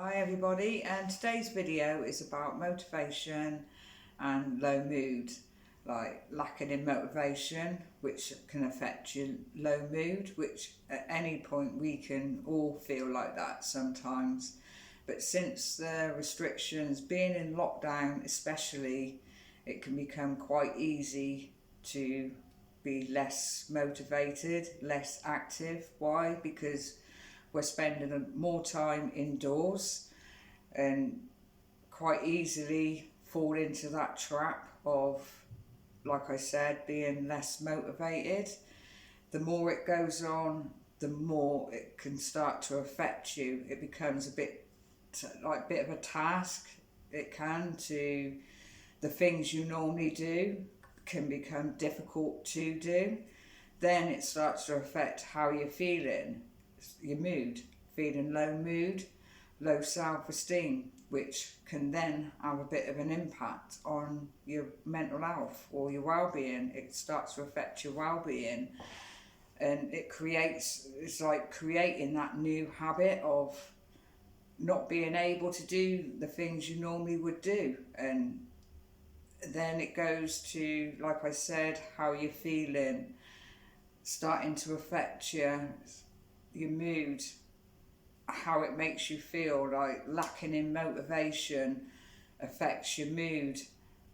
Hi everybody, and today's video is about motivation and low mood, like lacking in motivation, which can affect your low mood, which at any point we can all feel like that sometimes. But since the restrictions, being in lockdown especially, it can become quite easy to be less motivated, less active. Why? Because we're spending more time indoors and quite easily fall into that trap of, like I said, being less motivated. The more it goes on, the more it can start to affect you. It becomes a bit of a task. It can to the things you normally do can become difficult to do. Then it starts to affect how you're feeling, your mood, feeling low mood, low self-esteem, which can then have a bit of an impact on your mental health or your well-being. It starts to affect your well-being, and it's like creating that new habit of not being able to do the things you normally would do. And then it goes to, like I said, how you're feeling, starting to affect your mood, how it makes you feel. Like lacking in motivation affects your mood,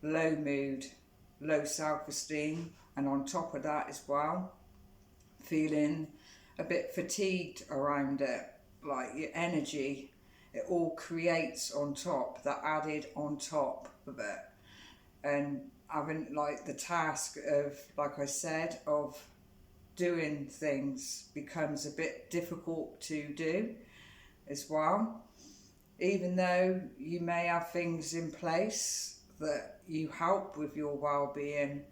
low self-esteem, and on top of that as well, feeling a bit fatigued around it, like your energy, it all creates on top, that added on top of it. And having like the task of, like I said, of doing things becomes a bit difficult to do as well. Even though you may have things in place that you help with your well-being,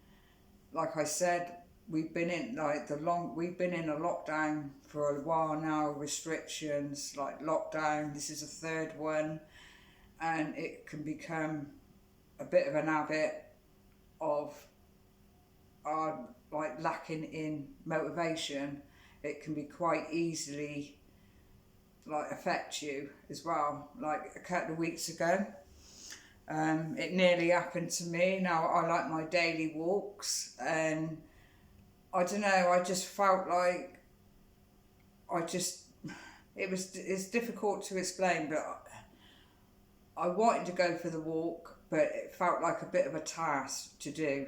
like I said, we've been in a lockdown for a while now, restrictions, like lockdown, this is a third one, and it can become a bit of an habit of like lacking in motivation. It can be quite easily like affect you as well. Like a couple of weeks ago, it nearly happened to me. Now I like my daily walks, and I don't know, I just felt like I just it's difficult to explain, but I wanted to go for the walk, but it felt like a bit of a task to do,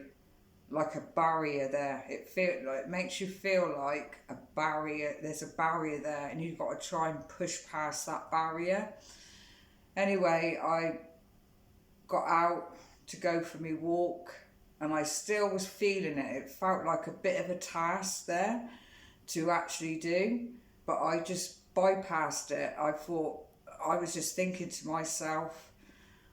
like a barrier there. It makes you feel like a barrier. There's a barrier there, and you've got to try and push past that barrier. Anyway, I got out to go for my walk, and I still was feeling it. It felt like a bit of a task there to actually do, but I just bypassed it. I was just thinking to myself,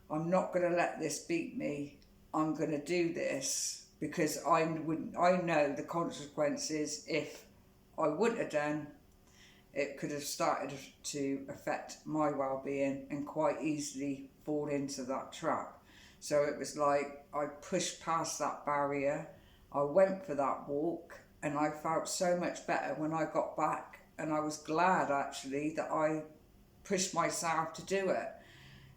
I'm not going to let this beat me. I'm going to do this, because I know the consequences. If I wouldn't have done, it could have started to affect my well-being and quite easily fall into that trap. So it was like I pushed past that barrier, I went for that walk, and I felt so much better when I got back, and I was glad actually that I pushed myself to do it.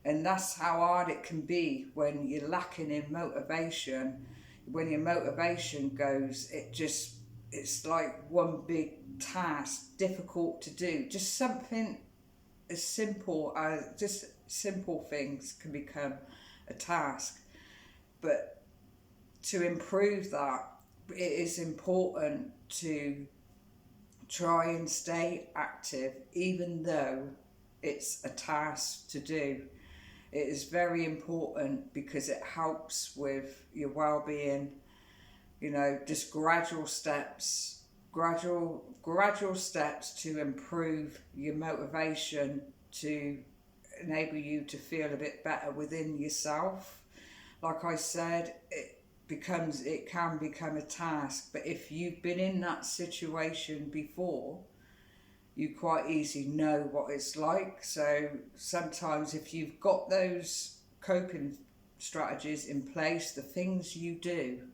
And that's how hard it can be when you're lacking in motivation. When your motivation goes, it's like one big task, difficult to do. Just something as simple as, just simple things can become a task. But to improve that, it is important to try and stay active, even though it's a task to do. It is very important because it helps with your well-being. Just gradual steps to improve your motivation, to enable you to feel a bit better within yourself. Like I said, it can become a task, but if you've been in that situation before, you quite easily know what it's like. So sometimes if you've got those coping strategies in place, the things you do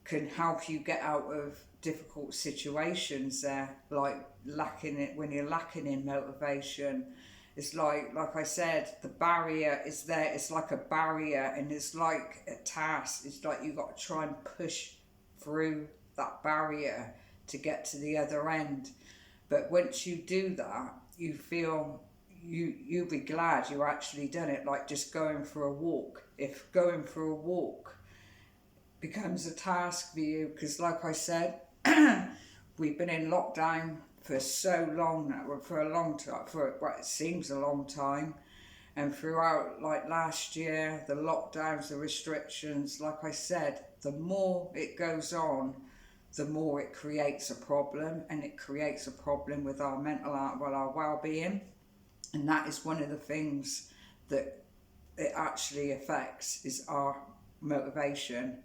can help you get out of difficult situations there, like when you're lacking in motivation. It's like I said, the barrier is there. It's like a barrier, and it's like a task. It's like you got to try and push through that barrier to get to the other end. But once you do that, you feel you'll be glad you actually done it. Like just going for a walk. If going for a walk becomes a task for you, because like I said, we've been in lockdown for so long now, for a long time, it seems a long time. And throughout like last year, the lockdowns, the restrictions, like I said, the more it goes on, the more it creates a problem, and it creates a problem with our mental health, well, our well-being. And that is one of the things that it actually affects, is our motivation.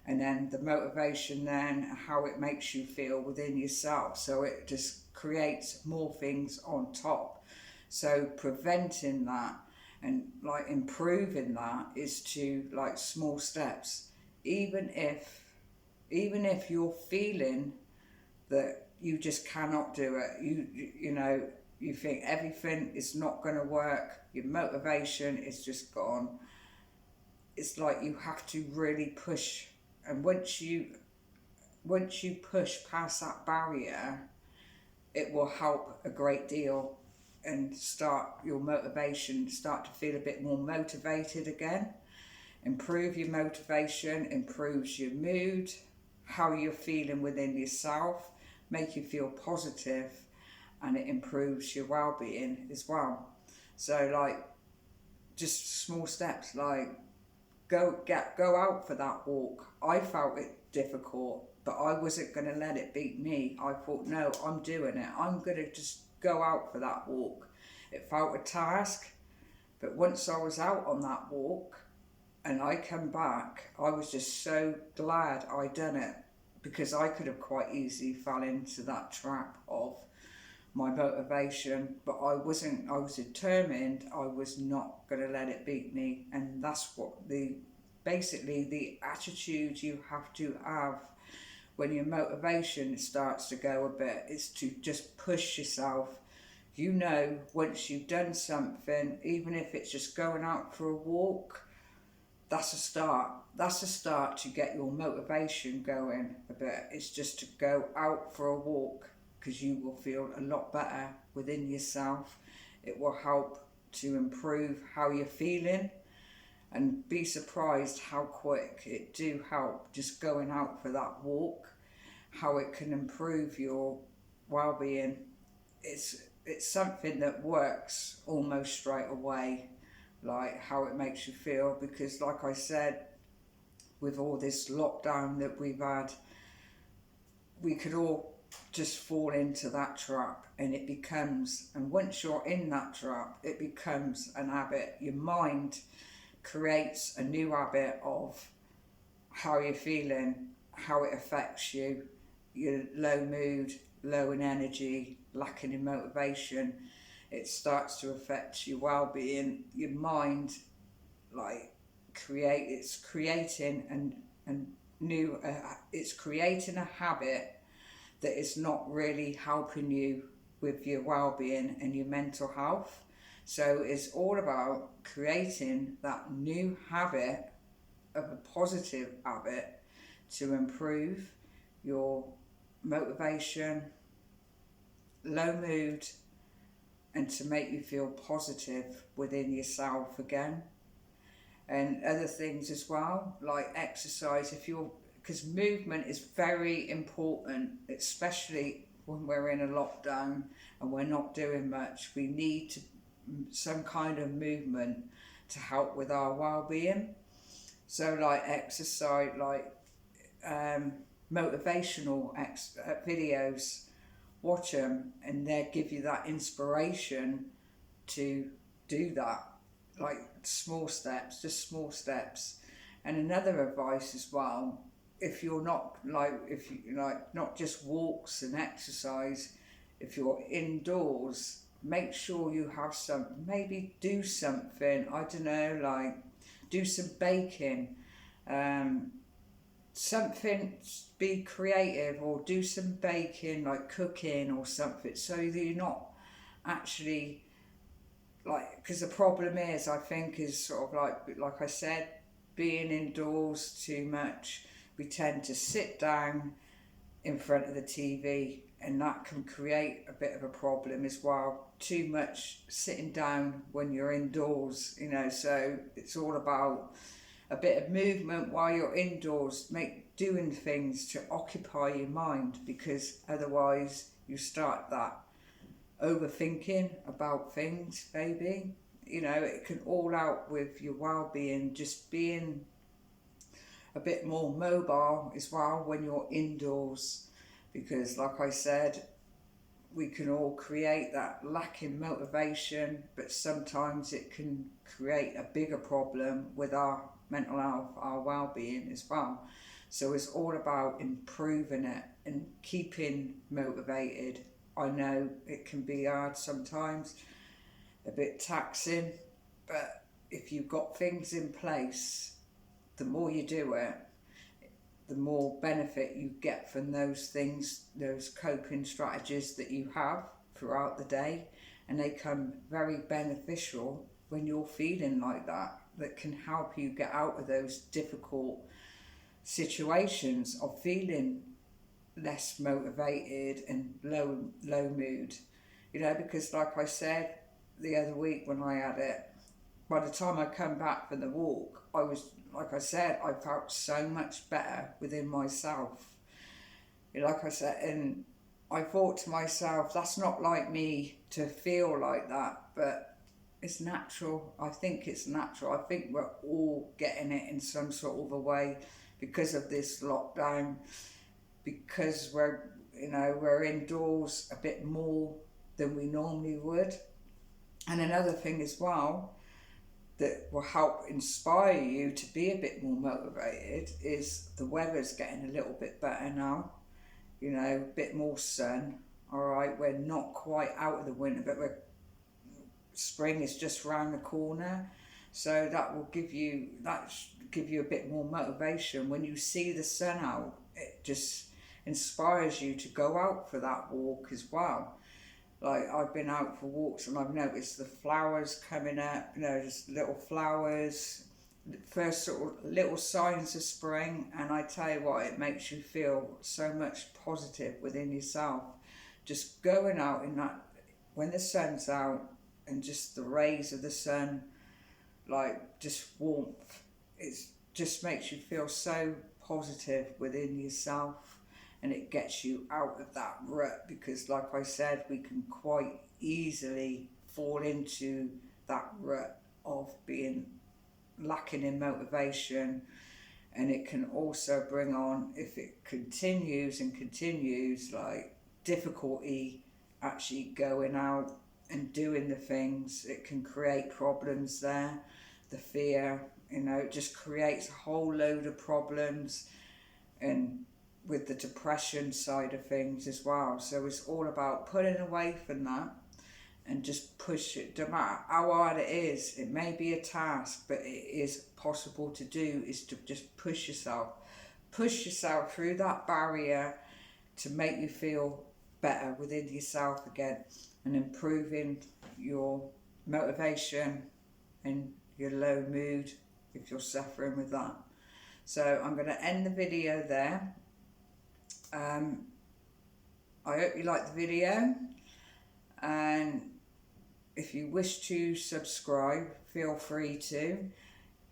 And then the motivation, then how it makes you feel within yourself. So it just creates more things on top. So preventing that and like improving that is to like small steps. Even if you're feeling that you just cannot do it, you know, you think everything is not going to work, your motivation is just gone. It's like you have to really push. And once you push past that barrier, it will help a great deal, and start your motivation, start to feel a bit more motivated again. Improve your motivation, improves your mood, how you're feeling within yourself, make you feel positive, and it improves your well-being as well. So like just small steps, like go out for that walk. I felt it difficult, but I wasn't going to let it beat me. I thought, no, I'm doing it. I'm going to just go out for that walk. It felt a task, but once I was out on that walk and I come back, I was just so glad I done it, because I could have quite easily fell into that trap of my motivation, but I wasn't. I was determined. I was not going to let it beat me. And that's what basically the attitude you have to have when your motivation starts to go a bit, is to just push yourself. You know, once you've done something, even if it's just going out for a walk, that's a start. That's a start to get your motivation going a bit. It's just to go out for a walk, because you will feel a lot better within yourself. It will help to improve how you're feeling, and be surprised how quick it do help just going out for that walk, how it can improve your well-being. It's something that works almost straight away, like how it makes you feel, because like I said, with all this lockdown that we've had, we could all just fall into that trap, and it becomes, and once you're in that trap, it becomes an habit. Your mind creates a new habit of how you're feeling, how it affects you. You're low mood, low in energy, lacking in motivation. It starts to affect your well-being. Your mind, like, it's creating it's creating a habit that is not really helping you with your well-being and your mental health. So it's all about creating that new habit, of a positive habit, to improve your motivation, low mood, and to make you feel positive within yourself again. And other things as well, like exercise, because movement is very important, especially when we're in a lockdown and we're not doing much. We need some kind of movement to help with our well-being. So like exercise, like motivational videos, watch them, and they give you that inspiration to do that. Like small steps, just small steps. And another advice as well, if you not just walks and exercise, if you're indoors, make sure you have maybe do something, I don't know, like do some baking, something, be creative, or do some baking, like cooking or something, so that you're not actually like, because the problem is, I think, is sort of like I said, being indoors too much. We tend to sit down in front of the TV, and that can create a bit of a problem as well. Too much sitting down when you're indoors, you know, so it's all about a bit of movement while you're indoors, doing things to occupy your mind, because otherwise you start that overthinking about things, maybe. You know, it can all out with your well-being, just being a bit more mobile as well when you're indoors, because like I said, we can all create that lack in motivation, but sometimes it can create a bigger problem with our mental health, our well-being as well. So it's all about improving it and keeping motivated. I know it can be hard sometimes, a bit taxing, but if you've got things in place, the more you do it, the more benefit you get from those things, those coping strategies that you have throughout the day, and they come very beneficial when you're feeling like that. That can help you get out of those difficult situations of feeling less motivated and low mood, you know, because like I said the other week when I had it, by the time I come back from the walk, I was, like I said, I felt so much better within myself. Like I said, and I thought to myself, that's not like me to feel like that, but it's natural. I think it's natural. I think we're all getting it in some sort of a way because of this lockdown, because we're indoors a bit more than we normally would. And another thing as well that will help inspire you to be a bit more motivated is the weather's getting a little bit better now, you know, a bit more sun. All right, we're not quite out of the winter, but spring is just around the corner, so that will give you a bit more motivation. When you see the sun out, it just inspires you to go out for that walk as well. Like, I've been out for walks and I've noticed the flowers coming up, you know, just little flowers, first sort of little signs of spring, and I tell you what, it makes you feel so much positive within yourself. Just going out in that, when the sun's out and just the rays of the sun, like just warmth, it just makes you feel so positive within yourself. And it gets you out of that rut, because like I said, we can quite easily fall into that rut of being lacking in motivation. And it can also bring on, if it continues, like difficulty actually going out and doing the things. It can create problems there. The fear, you know, it just creates a whole load of problems. And with the depression side of things as well. So it's all about putting away from that and just push it. No matter how hard it is, it may be a task, but it is possible to do, is to just push yourself through that barrier to make you feel better within yourself again, and improving your motivation and your low mood if you're suffering with that. So I'm going to end the video there. I hope you liked the video, and if you wish to subscribe, feel free to,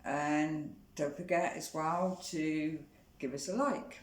and don't forget as well to give us a like.